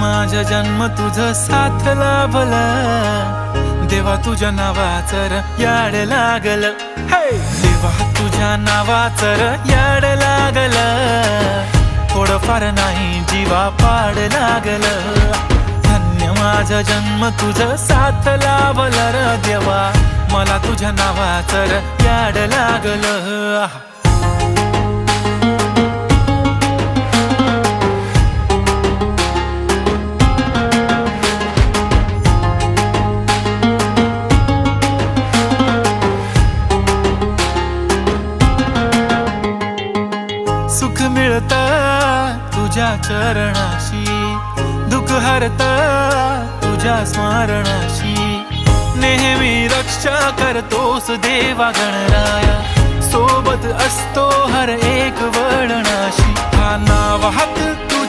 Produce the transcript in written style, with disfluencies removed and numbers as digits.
माझा जन्म तुझं साथ लाभलं, देवा तुझ्या नावाचं र याड लागलं. देवा तुझ्या नावाचं र याड लागलं, थोडंफार नाही जीवा पाड लागलं. धन्य माझा जन्म तुझं साथ लाभलं र देवा, मला तुझ्या नावाचं र याड लागलं. सुख मिळतं तुझ्या चरणाशी, दुःख हरतं तुझ्या स्मरणाशी. नेहमी रक्षा करतोस देवा गणराया, सोबत असतो हर एक वळणाशी. हा नाव हात